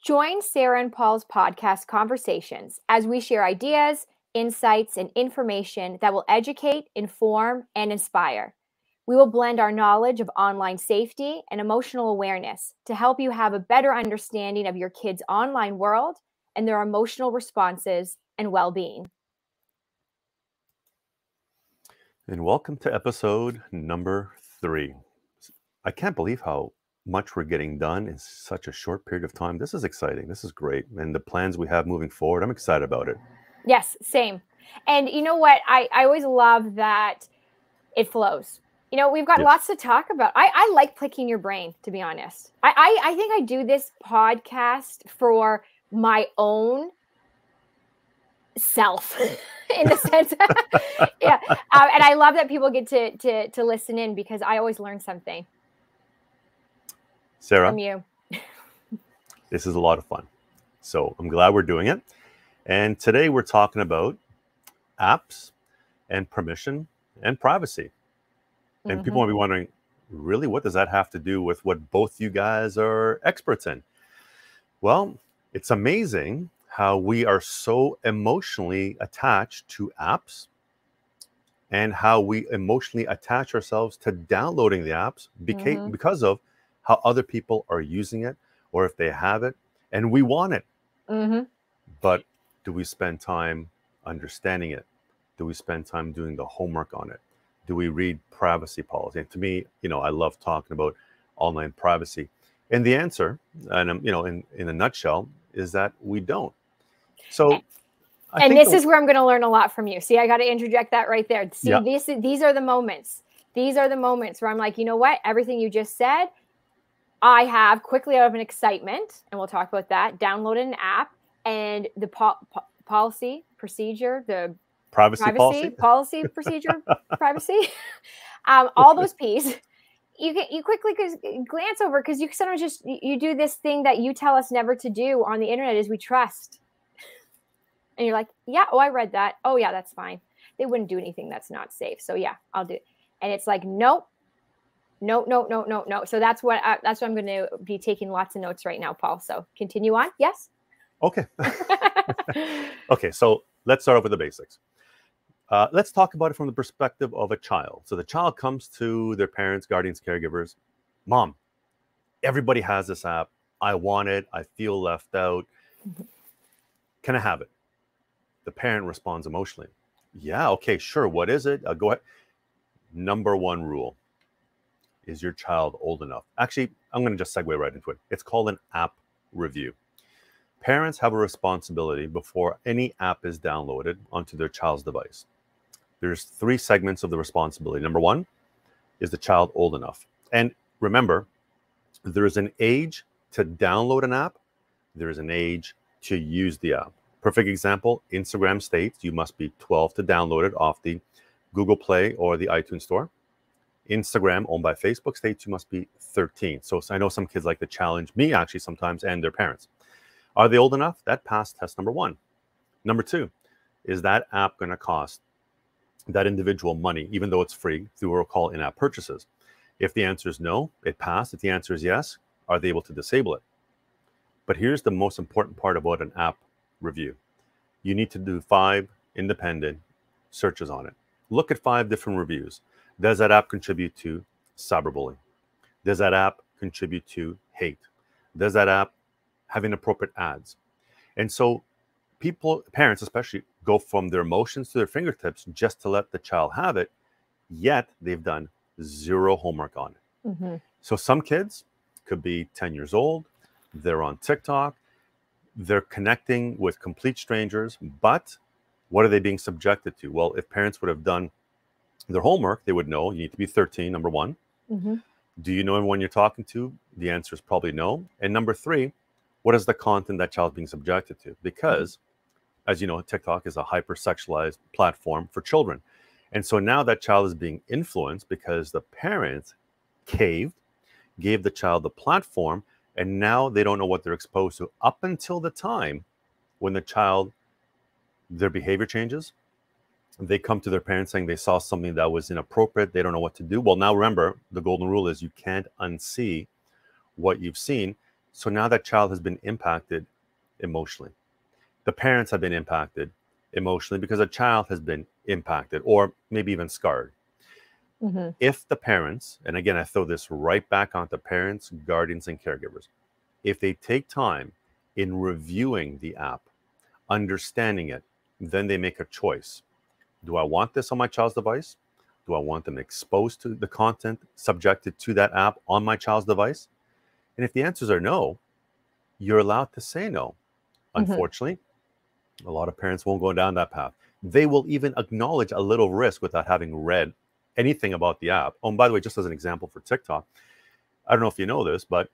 Join Sarah and Paul's podcast conversations as we share ideas, insights, and information that will educate, inform, and inspire. We will blend our knowledge of online safety and emotional awareness to help you have a better understanding of your kids' online world and their emotional responses and well-being. And welcome to episode number 3. I can't believe how much we're getting done in such a short period of time. This is exciting. This is great. And the plans we have moving forward, I'm excited about it. Yes, same. And you know what? I always love that it flows. You know, we've got lots to talk about. I like picking your brain, to be honest. I think I do this podcast for my own self in the sense and I love that people get to listen in because I always learn something. Sarah, from you. This is a lot of fun. So I'm glad we're doing it. And today we're talking about apps and permission and privacy. And people might be wondering, really, what does that have to do with what both you guys are experts in? Well, it's amazing how we are so emotionally attached to apps and how we emotionally attach ourselves to downloading the apps because of how other people are using it or if they have it and we want it. But do we spend time understanding it? Do we spend time doing the homework on it? Do we read privacy policy? And to me, you know, I love talking about online privacy. And the answer, and you know, in a nutshell, is that we don't. So, this is where I'm going to learn a lot from you. See, I got to interject that right there. See, these are the moments. These are the moments where I'm like, you know what? Everything you just said, I have quickly out of an excitement, and we'll talk about that, downloaded an app and the policy, procedure, the privacy policy, procedure, privacy, all those P's. You quickly glance over because you sometimes just you do this thing that you tell us never to do on the internet is we trust. And you're like, yeah, I read that. Oh yeah, that's fine. They wouldn't do anything that's not safe. So yeah, I'll do it. And it's like, nope. No. So that's what I'm going to be taking lots of notes right now, Paul. So continue on. Yes. Okay. Okay. So let's start off with the basics. Let's talk about it from the perspective of a child. So the child comes to their parents, guardians, caregivers. Mom, everybody has this app. I want it. I feel left out. Can I have it? The parent responds emotionally. Yeah. Okay. Sure. What is it? Go ahead. Number one rule. Is your child old enough? Actually, I'm going to just segue right into it. It's called an app review. Parents have a responsibility before any app is downloaded onto their child's device. There's 3 segments of the responsibility. Number 1, is the child old enough? And remember, there's an age to download an app. There's an age to use the app. Perfect example, Instagram states you must be 12 to download it off the Google Play or the iTunes Store. Instagram, owned by Facebook, states you must be 13. So I know some kids like to challenge me actually sometimes and their parents. Are they old enough? That passed test number 1. Number 2, is that app going to cost that individual money, even though it's free, through what we'll call in-app purchases? If the answer is no, it passed. If the answer is yes, are they able to disable it? But here's the most important part about an app review. You need to do 5 independent searches on it. Look at 5 different reviews. Does that app contribute to cyberbullying? Does that app contribute to hate? Does that app have inappropriate ads? And so parents especially, go from their emotions to their fingertips just to let the child have it, yet they've done 0 homework on it. So some kids could be 10 years old, they're on TikTok, they're connecting with complete strangers, but what are they being subjected to? Well, if parents would have done their homework, they would know you need to be 13, number 1. Do you know everyone you're talking to? The answer is probably no. And number 3, what is the content that child's being subjected to? Because, as you know, TikTok is a hyper-sexualized platform for children. And so now that child is being influenced because the parents gave the child the platform, and now they don't know what they're exposed to up until the time when the child, their behavior changes. They come to their parents saying they saw something that was inappropriate. They don't know what to do. Well, now remember, the golden rule is you can't unsee what you've seen. So now that child has been impacted emotionally. The parents have been impacted emotionally because a child has been impacted or maybe even scarred. Mm-hmm. If the parents, and again, I throw this right back onto parents, guardians, and caregivers, if they take time in reviewing the app, understanding it, then they make a choice. Do I want this on my child's device? Do I want them exposed to the content subjected to that app on my child's device? And if the answers are no, you're allowed to say no. Mm-hmm. Unfortunately, a lot of parents won't go down that path. They will even acknowledge a little risk without having read anything about the app. Oh, and by the way, just as an example for TikTok, I don't know if you know this, but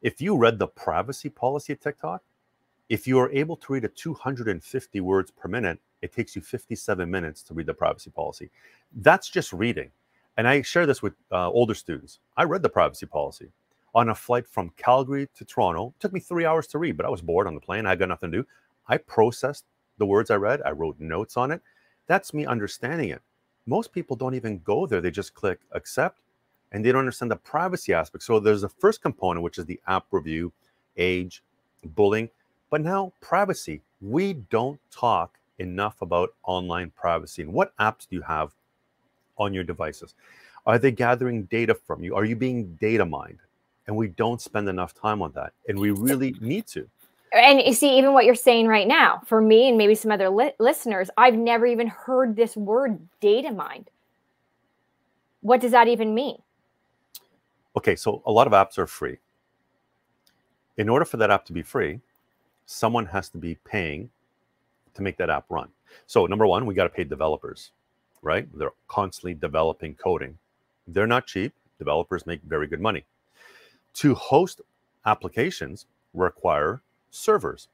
if you read the privacy policy of TikTok, if you are able to read at 250 words per minute, it takes you 57 minutes to read the privacy policy. That's just reading. And I share this with older students. I read the privacy policy on a flight from Calgary to Toronto. It took me 3 hours to read, but I was bored on the plane. I got nothing to do. I processed the words I read. I wrote notes on it. That's me understanding it. Most people don't even go there. They just click accept and they don't understand the privacy aspect. So there's the first component, which is the app review, age, bullying. But now privacy. We don't talk enough about online privacy. And what apps do you have on your devices? Are they gathering data from you? Are you being data mined? And we don't spend enough time on that. And we really need to. And you see, even what you're saying right now, for me and maybe some other listeners, I've never even heard this word data mined. What does that even mean? Okay, so a lot of apps are free. In order for that app to be free, someone has to be paying to make that app run. So number one, we got to pay developers, right? They're constantly developing coding. They're not cheap. Developers make very good money. To host applications require servers.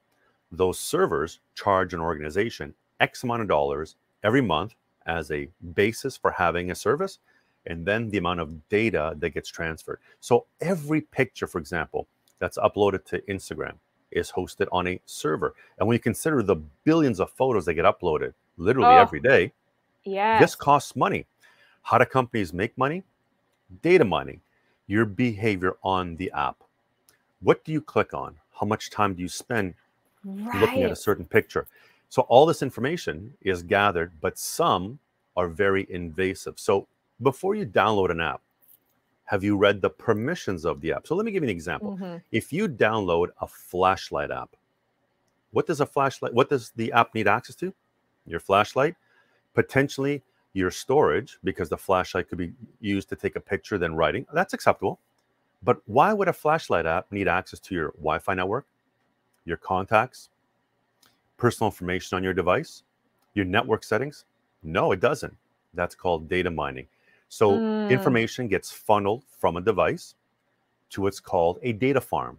Those servers charge an organization X amount of dollars every month as a basis for having a service, and then the amount of data that gets transferred. So every picture, for example, that's uploaded to Instagram is hosted on a server. And when you consider the billions of photos that get uploaded literally every day, this costs money. How do companies make money? Data mining, your behavior on the app. What do you click on? How much time do you spend looking at a certain picture? So all this information is gathered, but some are very invasive. So before you download an app, have you read the permissions of the app? So let me give you an example. Mm-hmm. If you download a flashlight app, what does the app need access to? Your flashlight, potentially your storage, because the flashlight could be used to take a picture, then writing. That's acceptable. But why would a flashlight app need access to your Wi-Fi network, your contacts, personal information on your device, your network settings? No, it doesn't. That's called data mining. So information gets funneled from a device to what's called a data farm.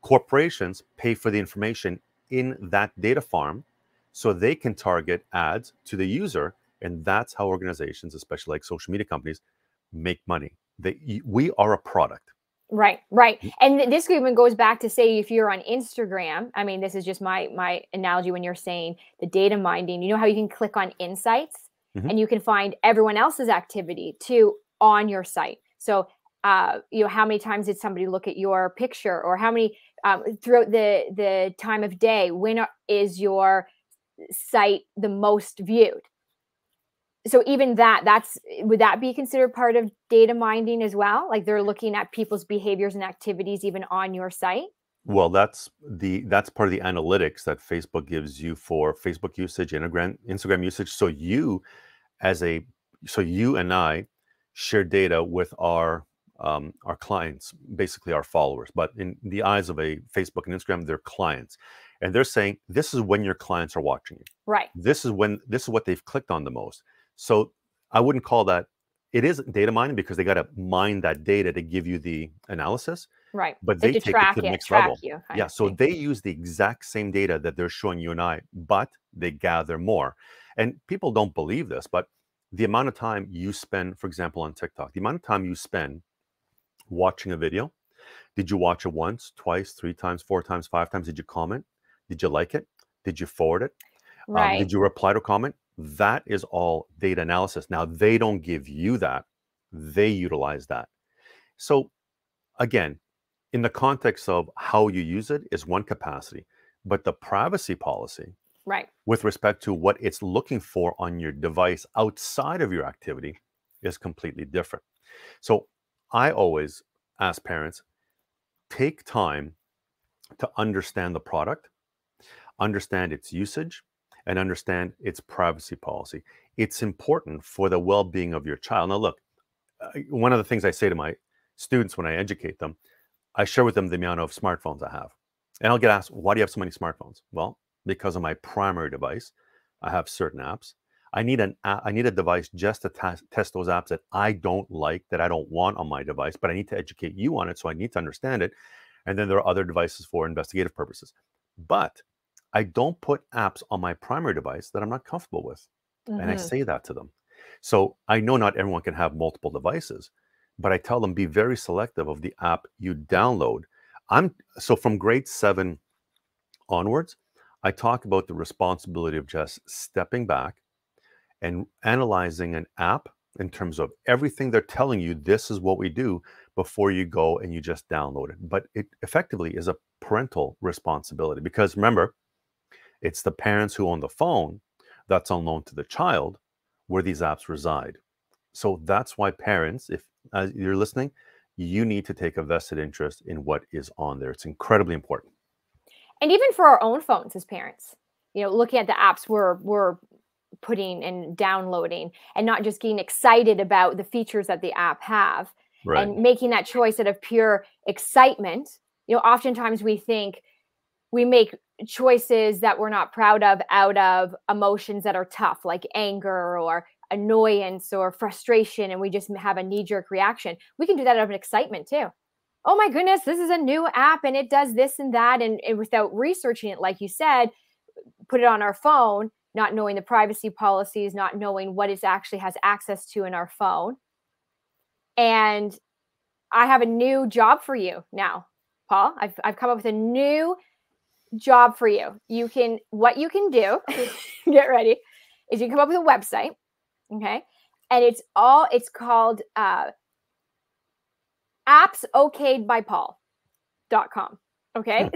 Corporations pay for the information in that data farm so they can target ads to the user. And that's how organizations, especially like social media companies, make money. We are a product. Right. And this even goes back to, say, if you're on Instagram, I mean, this is just my analogy when you're saying the data mining, you know how you can click on insights and you can find everyone else's activity too on your site. So, how many times did somebody look at your picture, or how many throughout the time of day, when is your site the most viewed? So even would that be considered part of data mining as well? Like they're looking at people's behaviors and activities even on your site? Well, that's part of the analytics that Facebook gives you for Facebook usage, Instagram usage. So you and I share data with our clients, basically our followers. But in the eyes of a Facebook and Instagram, they're clients, and they're saying this is when your clients are watching you. Right. This is what they've clicked on the most. So I wouldn't call that. It isn't data mining because they got to mine that data to give you the analysis. Right. But they take it to the next level. Yeah. So they use the exact same data that they're showing you and I, but they gather more. And people don't believe this, but the amount of time you spend, for example, on TikTok, the amount of time you spend watching a video, did you watch it once, twice, 3 times, 4 times, 5 times? Did you comment? Did you like it? Did you forward it? Right. Did you reply to a comment? That is all data analysis. Now, they don't give you that. They utilize that. So again, in the context of how you use it is one capacity, but the privacy policy Right. with respect to what it's looking for on your device outside of your activity is completely different. So I always ask parents, take time to understand the product, understand its usage, and understand its privacy policy. It's important for the well-being of your child. Now, look, one of the things I say to my students when I educate them, I share with them the amount of smartphones I have. And I'll get asked, why do you have so many smartphones? Well, because of my primary device, I have certain apps. I need a device just to test those apps that I don't like, that I don't want on my device, but I need to educate you on it, so I need to understand it. And then there are other devices for investigative purposes. But I don't put apps on my primary device that I'm not comfortable with. And I say that to them. So I know not everyone can have multiple devices, but I tell them be very selective of the app you download. So from grade 7 onwards, I talk about the responsibility of just stepping back and analyzing an app in terms of everything they're telling you, this is what we do, before you go and you just download it. But it effectively is a parental responsibility, because remember, it's the parents who own the phone that's unknown to the child where these apps reside. So that's why parents, if as you're listening, you need to take a vested interest in what is on there. It's incredibly important. And even for our own phones as parents, looking at the apps we're putting and downloading, and not just getting excited about the features that the app have, Right. and making that choice out of pure excitement. Oftentimes we make choices that we're not proud of out of emotions that are tough, like anger or annoyance or frustration, and we just have a knee-jerk reaction. We can do that out of an excitement too. Oh my goodness, this is a new app and it does this and that, and without researching it, like you said, put it on our phone, not knowing the privacy policies, not knowing what it actually has access to in our phone. And I have a new job for you now, Paul. I've come up with a new job for you. What you can do, get ready, is you come up with a website, okay? And it's called appsokayedbypaul.com. Okay.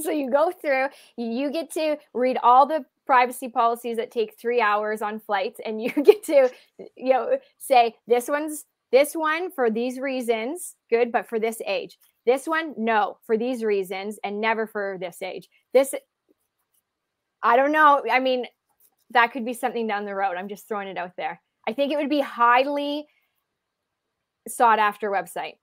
So you go through, you get to read all the privacy policies that take 3 hours on flights, and you get to, say this one for these reasons, good, but for this age. This one, no, for these reasons, and never for this age. I don't know. I mean, that could be something down the road. I'm just throwing it out there. I think it would be highly sought after website.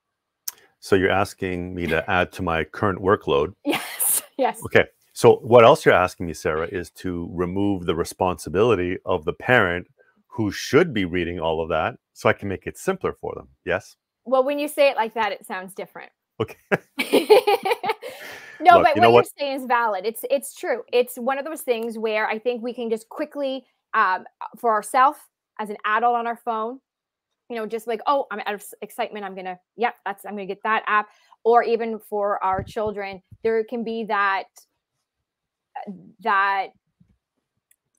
So you're asking me to add to my current workload? Yes. Okay. So what else you're asking me, Sarah, is to remove the responsibility of the parent who should be reading all of that, so I can make it simpler for them. Yes? Well, when you say it like that, it sounds different. Okay. No, Look, but what you're saying is valid. It's true. It's one of those things where I think we can just quickly, for ourselves as an adult on our phone, just like, oh, I'm out of excitement, I'm gonna get that app. Or even for our children, there can be that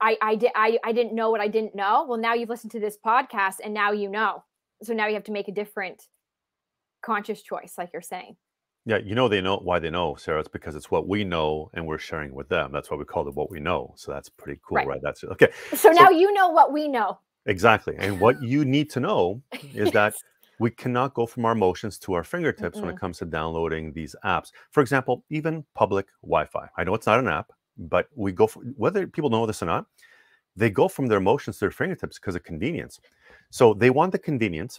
I didn't know what I didn't know. Well, now you've listened to this podcast and now you know. So now you have to make a different conscious choice, like you're saying. Yeah, they know why they know, Sarah. It's because it's what we know and we're sharing with them. That's why we call it what we know. So that's pretty cool, right? That's okay. So now you know what we know. Exactly. And what you need to know is that we cannot go from our emotions to our fingertips when it comes to downloading these apps. For example, even public Wi-Fi. I know it's not an app, but we go for, whether people know this or not, they go from their emotions to their fingertips because of convenience. So they want the convenience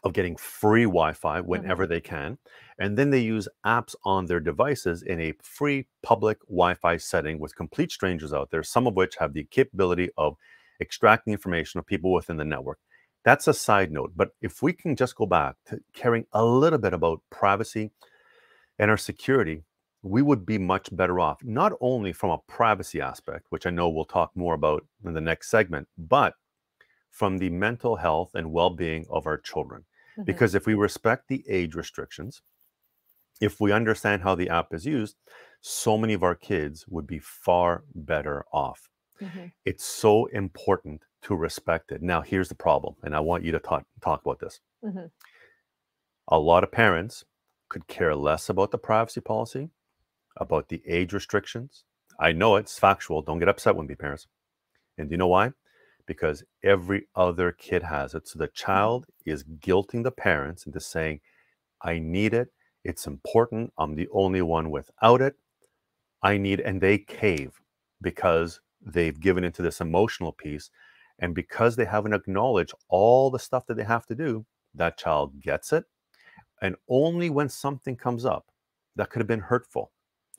of getting free Wi-Fi whenever they can. And then they use apps on their devices in a free public Wi-Fi setting with complete strangers out there, some of which have the capability of extracting information of people within the network. That's a side note. But if we can just go back to caring a little bit about privacy and our security, we would be much better off, not only from a privacy aspect, which I know we'll talk more about in the next segment, but from the mental health and well-being of our children. Because if we respect the age restrictions, if we understand how the app is used, so many of our kids would be far better off. It's so important to respect it. Now, here's the problem, and I want you to talk about this. A lot of parents could care less about the privacy policy, about the age restrictions. I know it's factual. Don't get upset with me, parents. And do you know why? Because every other kid has it. So the child is guilting the parents into saying, I need it. It's important. I'm the only one without it. And they cave because they've given into this emotional piece. And because they haven't acknowledged all the stuff that they have to do, that child gets it. And only when something comes up that could have been hurtful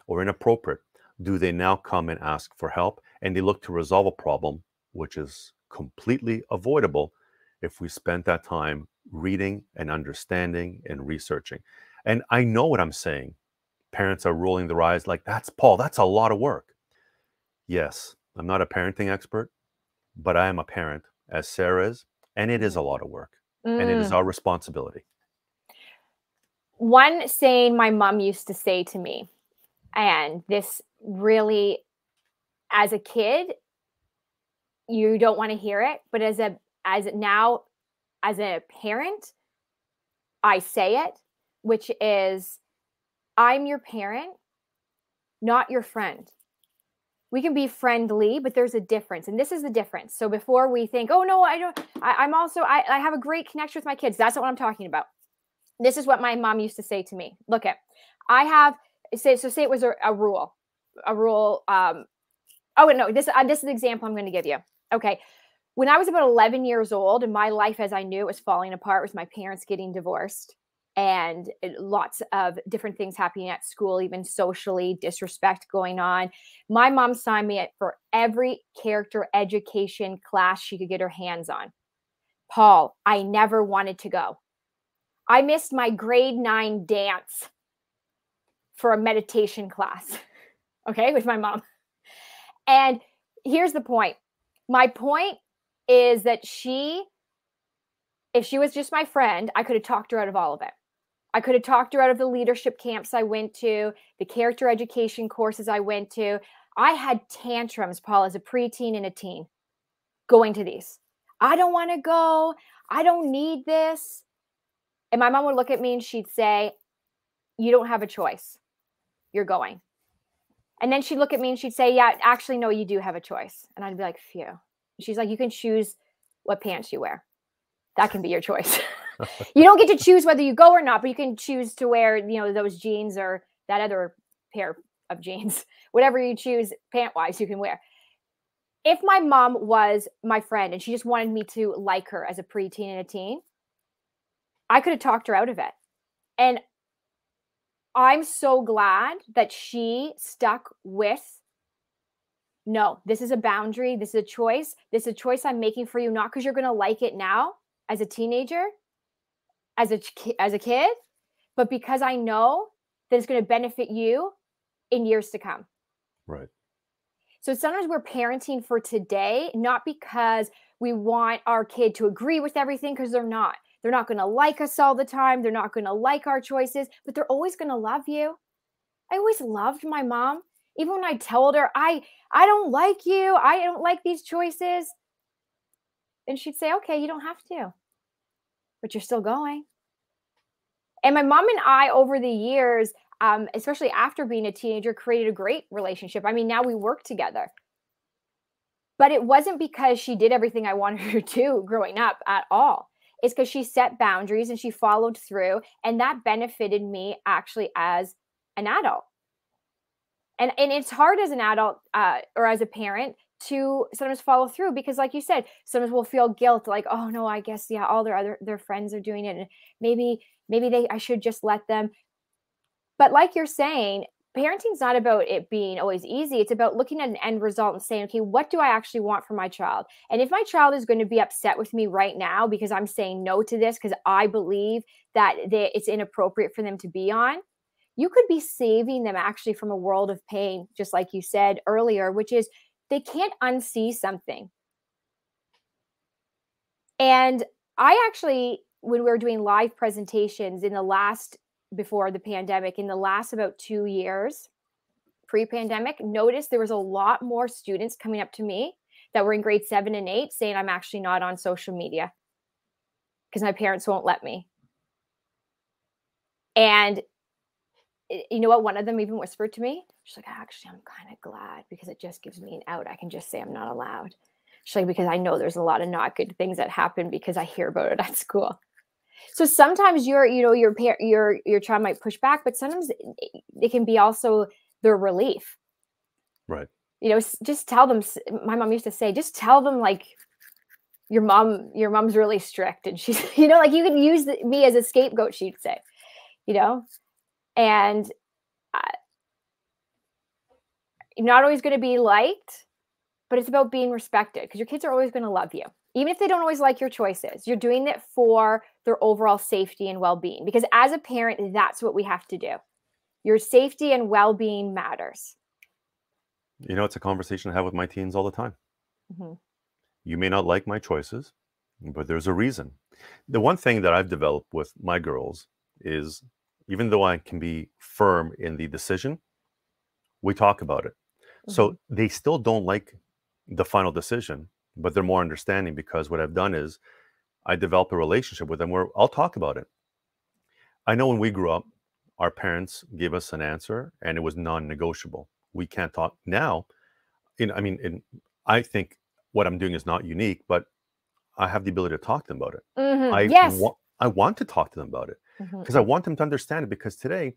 or inappropriate do they now come and ask for help. And they look to resolve a problem, which is completely avoidable if we spent that time reading and understanding and researching. And I know what I'm saying. Parents are rolling their eyes like, that's a lot of work. Yes, I'm not a parenting expert, but I am a parent, as Sara is, and it is a lot of work. And it is our responsibility. One saying my mom used to say to me, and this really, as a kid, you don't want to hear it, but as a parent, I say it, which is, I'm your parent, not your friend. We can be friendly, but there's a difference. And this is the difference. So before we think, oh no, I have a great connection with my kids. That's not what I'm talking about. This is what my mom used to say to me. Look at, say it was a rule. This is the example I'm going to give you. Okay. When I was about 11 years old and my life as I knew it was falling apart, with my parents getting divorced and lots of different things happening at school, even socially, disrespect going on, my mom signed me up for every character education class she could get her hands on. Paul, I never wanted to go. I missed my grade 9 dance for a meditation class, okay, with my mom. And here's the point. My point is that if she was just my friend, I could have talked her out of all of it. I could have talked her out of the leadership camps I went to, the character education courses I went to. I had tantrums, Paul, as a preteen and a teen, going to these. I don't want to go. I don't need this. And my mom would look at me and she'd say, you don't have a choice. You're going. And then she'd look at me and she'd say, yeah, actually, no, you do have a choice. And I'd be like, phew. She's like, you can choose what pants you wear. That can be your choice. You don't get to choose whether you go or not, but you can choose to wear, those jeans or that other pair of jeans. Whatever you choose pant-wise, you can wear. If my mom was my friend and she just wanted me to like her as a preteen and a teen, I could have talked her out of it. And I'm so glad that she stuck with, no, this is a boundary. This is a choice. This is a choice I'm making for you, not because you're going to like it now as a teenager, as a kid, but because I know that it's going to benefit you in years to come. Right. So sometimes we're parenting for today, not because we want our kid to agree with everything, because they're not. They're not going to like us all the time. They're not going to like our choices, but they're always going to love you. I always loved my mom. Even when I told her, I don't like you. I don't like these choices. And she'd say, okay, you don't have to, but you're still going. And my mom and I, over the years, especially after being a teenager, created a great relationship. I mean, now we work together. But it wasn't because she did everything I wanted her to growing up at all. It's because she set boundaries and she followed through. And that benefited me actually as an adult. And it's hard as an adult or as a parent to sometimes follow through because, like you said, sometimes we'll feel guilt, like, oh no, I guess all their friends are doing it, and maybe I should just let them. But like you're saying, parenting's not about it being always easy. It's about looking at an end result and saying, okay, what do I actually want for my child? And if my child is going to be upset with me right now because I'm saying no to this because I believe that it's inappropriate for them to be on, you could be saving them actually from a world of pain, just like you said earlier, which is they can't unsee something. And I actually, when we were doing live presentations before the pandemic, in the last about 2 years, pre-pandemic, noticed there was a lot more students coming up to me that were in grade 7 and 8 saying, I'm actually not on social media because my parents won't let me. And you know what? One of them even whispered to me. She's like, actually, I'm kind of glad because it just gives me an out. I can just say I'm not allowed. She's like, because I know there's a lot of not good things that happen because I hear about it at school. So sometimes your child might push back, but sometimes it can be also their relief. Right. Just tell them. My mom used to say, just tell them like your mom's really strict, and she's, like you can use me as a scapegoat. She'd say, and you're not always going to be liked, but it's about being respected because your kids are always going to love you. Even if they don't always like your choices, you're doing it for their overall safety and well-being. Because as a parent, that's what we have to do. Your safety and well-being matters. It's a conversation I have with my teens all the time. Mm-hmm. You may not like my choices, but there's a reason. The one thing that I've developed with my girls is, even though I can be firm in the decision, we talk about it. Mm-hmm. So they still don't like the final decision, but they're more understanding because what I've done is I developed a relationship with them where I'll talk about it. I know when we grew up, our parents gave us an answer and it was non-negotiable. We can't talk now. I think what I'm doing is not unique, but I have the ability to talk to them about it. Mm-hmm. Yes. I want to talk to them about it because I want them to understand it, because today,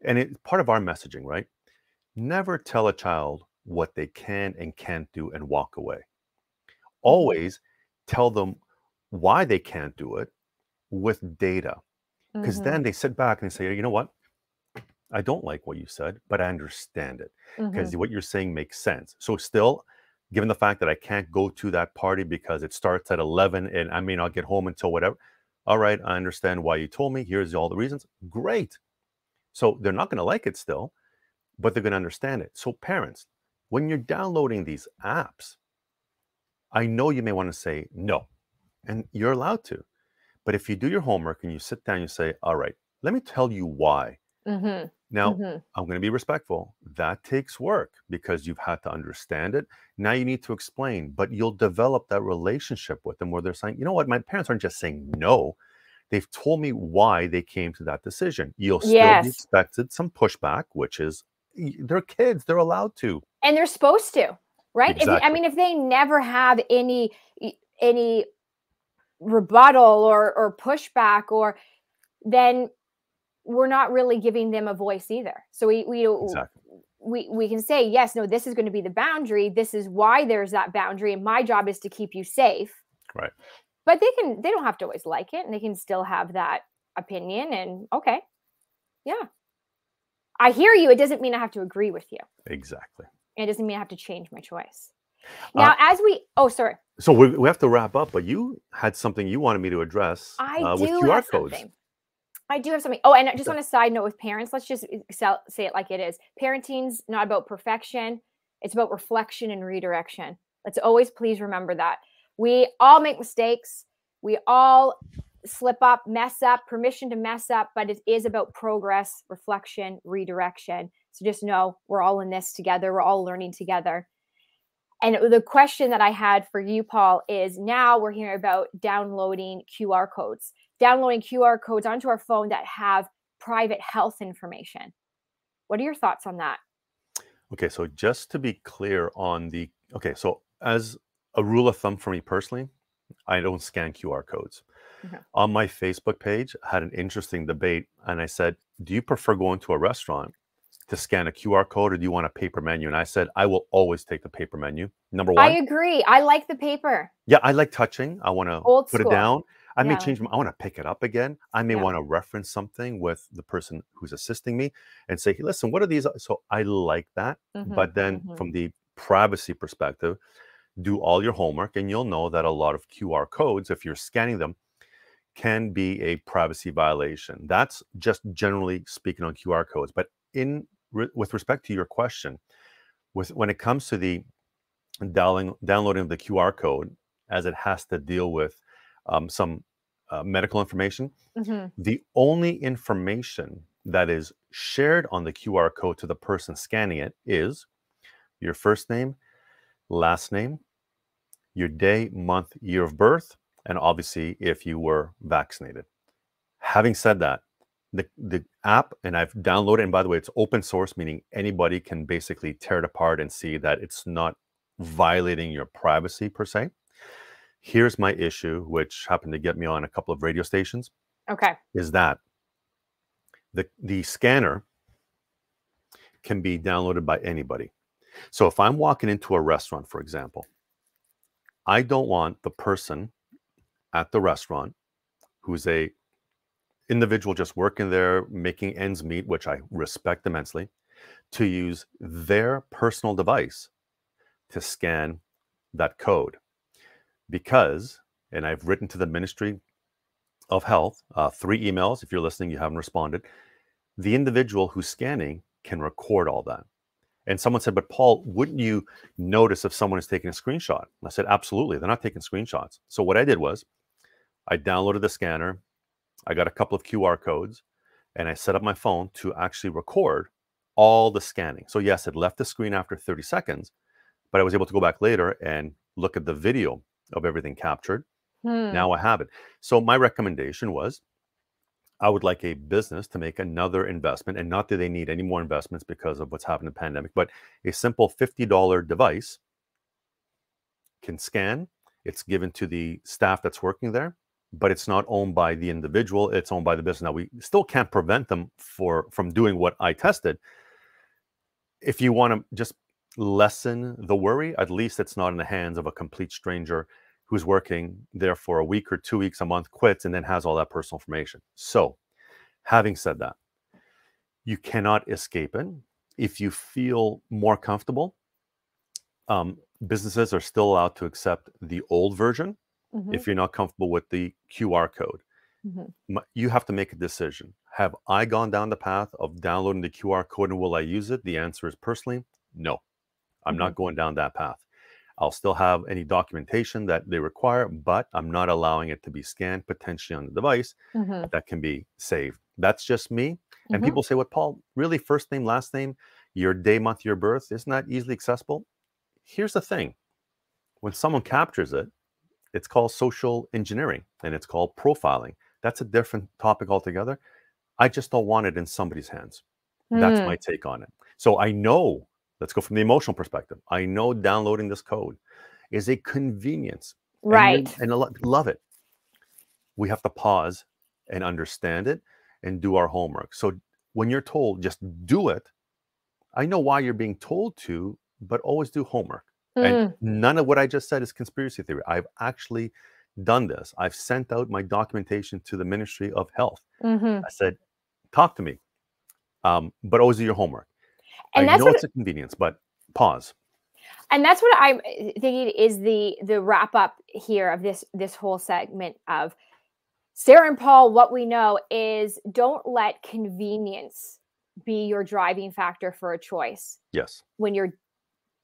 and it's part of our messaging, right? Never tell a child what they can and can't do and walk away. Always tell them why they can't do it with data, because then they sit back and they say, you know what? I don't like what you said, but I understand it because what you're saying makes sense. So still, given the fact that I can't go to that party because it starts at 11 and I may not get home until whatever. All right, I understand why you told me. Here's all the reasons. Great. So they're not going to like it still, but they're going to understand it. So parents, when you're downloading these apps, I know you may want to say no, and you're allowed to. But if you do your homework and you sit down, you say, all right, let me tell you why. Now, I'm going to be respectful. That takes work because you've had to understand it. Now you need to explain, but you'll develop that relationship with them where they're saying, you know what, my parents aren't just saying no. They've told me why they came to that decision. You'll still be expected some pushback, which is, they're kids. They're allowed to. And they're supposed to, right? Exactly. If they never have any rebuttal or pushback, then we're not really giving them a voice either. So we can say, yes, no, this is going to be the boundary. This is why there's that boundary. And my job is to keep you safe. Right. But they don't have to always like it, and they can still have that opinion. And okay. Yeah. I hear you. It doesn't mean I have to agree with you. Exactly. It doesn't mean I have to change my choice. Now, sorry. So we have to wrap up, but you had something you wanted me to address with QR codes. I do have something. Oh, and just on a side note with parents, let's just say it like it is. Parenting's not about perfection. It's about reflection and redirection. Let's always please remember that. We all make mistakes. We all slip up, mess up, permission to mess up, but it is about progress, reflection, redirection. So just know we're all in this together. We're all learning together. And the question that I had for you, Paul, is now we're hearing about downloading QR codes onto our phone that have private health information. What are your thoughts on that? Okay, so just to be clear on so as a rule of thumb for me personally, I don't scan QR codes. On my Facebook page, I had an interesting debate, and I said, do you prefer going to a restaurant to scan a QR code, or do you want a paper menu? And I said, I will always take the paper menu. Number one. I agree. I like the paper. Yeah, I like touching. I want to put it down. I may change I want to pick it up again. I may want to reference something with the person who's assisting me and say, hey, listen, what are these? So I like that. But then from the privacy perspective, do all your homework, and you'll know that a lot of QR codes, if you're scanning them, can be a privacy violation. That's just generally speaking on QR codes. But with respect to your question, when it comes to the downloading of the QR code, as it has to deal with some medical information, the only information that is shared on the QR code to the person scanning it is your first name, last name, your day, month, year of birth, and obviously if you were vaccinated. Having said that, the app, and I've downloaded it. And by the way, it's open source, meaning anybody can basically tear it apart and see that it's not violating your privacy per se. Here's my issue, which happened to get me on a couple of radio stations. Okay. Is that the scanner can be downloaded by anybody. So if I'm walking into a restaurant, for example, I don't want the person at the restaurant who's a individual just working there, making ends meet, which I respect immensely, to use their personal device to scan that code. Because, and I've written to the Ministry of Health, 3 emails. If you're listening, you haven't responded. The individual who's scanning can record all that. And someone said, but Paul, wouldn't you notice if someone is taking a screenshot? I said, absolutely. They're not taking screenshots. So what I did was I downloaded the scanner. I got a couple of QR codes, and I set up my phone to actually record all the scanning. So yes, it left the screen after 30 seconds, but I was able to go back later and look at the video of everything captured. Now I have it. So my recommendation was I would like a business to make another investment, and not that they need any more investments because of what's happened in the pandemic, but a simple $50 device can scan. It's given to the staff that's working there, but it's not owned by the individual. It's owned by the business. Now, we still can't prevent them from doing what I tested. If you want to just lessen the worry, at least it's not in the hands of a complete stranger who's working there for a week or 2 weeks, a month, quits, and then has all that personal information. So, having said that, you cannot escape it. If you feel more comfortable, businesses are still allowed to accept the old version. If you're not comfortable with the QR code. You have to make a decision. Have I gone down the path of downloading the QR code, and will I use it? The answer is personally, no. I'm not going down that path. I'll still have any documentation that they require, but I'm not allowing it to be scanned potentially on the device that can be saved. That's just me. And people say, what, Paul, really first name, last name, your day, month, your birth, isn't that easily accessible? Here's the thing. When someone captures it, it's called social engineering, and it's called profiling. That's a different topic altogether. I just don't want it in somebody's hands. That's my take on it. So I know, let's go from the emotional perspective. I know downloading this code is a convenience. Right. And I love it. We have to pause and understand it and do our homework. So when you're told, just do it, I know why you're being told to, but always do homework. And none of what I just said is conspiracy theory. I've actually done this. I've sent out my documentation to the Ministry of Health. I said, talk to me, but always do your homework. And I know it's a convenience, but pause. And that's what I'm thinking is the wrap up here of this whole segment of Sara and Paul. What we know is don't let convenience be your driving factor for a choice. Yes. When you're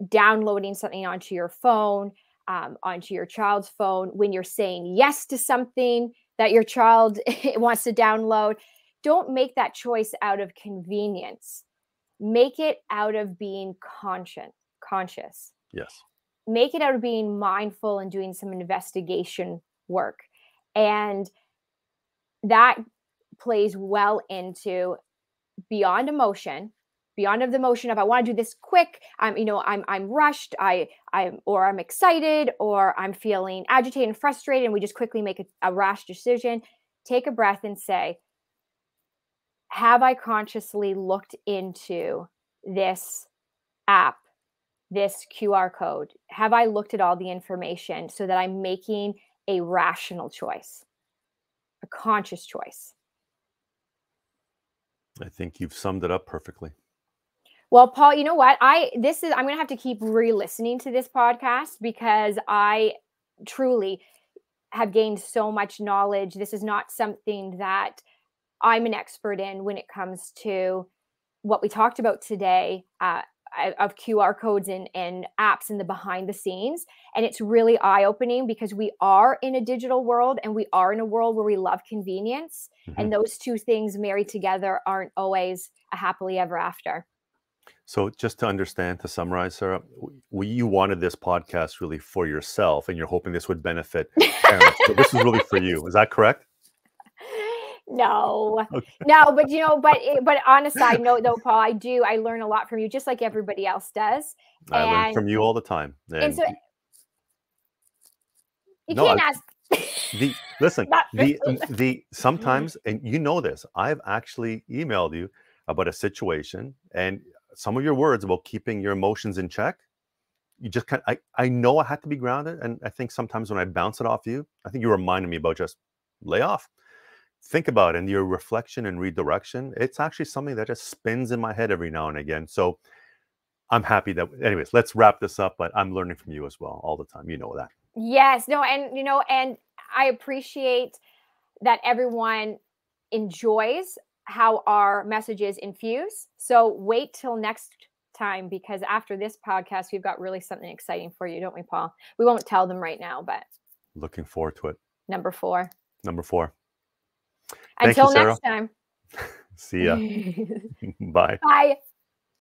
downloading something onto your phone, onto your child's phone, when you're saying yes to something that your child wants to download, don't make that choice out of convenience. Make it out of being conscious. Yes. Make it out of being mindful and doing some investigation work. And that plays well into beyond emotion. Beyond of the emotion of I want to do this quick, I'm rushed, I'm excited, or I'm feeling agitated and frustrated, and we just quickly make a rash decision. Take a breath and say, have I consciously looked into this app, this QR code? Have I looked at all the information so that I'm making a rational choice, a conscious choice? I think you've summed it up perfectly. Well, Paul, you know what? I'm going to have to keep re-listening to this podcast because I truly have gained so much knowledge. This is not something that I'm an expert in when it comes to what we talked about today of QR codes and apps in the behind the scenes. And it's really eye-opening because we are in a digital world and we are in a world where we love convenience. And those two things married together aren't always a happily ever after. So just to understand, to summarize, Sara, you wanted this podcast really for yourself, and you're hoping this would benefit parents. So this is really for you. Is that correct? No, Okay. no, but but on a side note though, Paul, I learn a lot from you, just like everybody else does. I learn And from you all the time. and so you No, can't ask. listen, Not sometimes, and you know this, I've actually emailed you about a situation, and some of your words about keeping your emotions in check, you just I know I had to be grounded, and I think sometimes when I bounce it off you, I think you reminded me about just lay off. Think about it, and your reflection and redirection, it's actually something that just spins in my head every now and again. So I'm happy that, anyways, let's wrap this up, but I'm learning from you as well all the time. You know that. Yes, no, and I appreciate that everyone enjoys how our messages infuse. So wait till next time, because after this podcast, we've got really something exciting for you, don't we, Paul? We won't tell them right now, but Looking forward to it. number 4. Number 4. Thank you, Until Sarah. next time. See ya. Bye. Bye.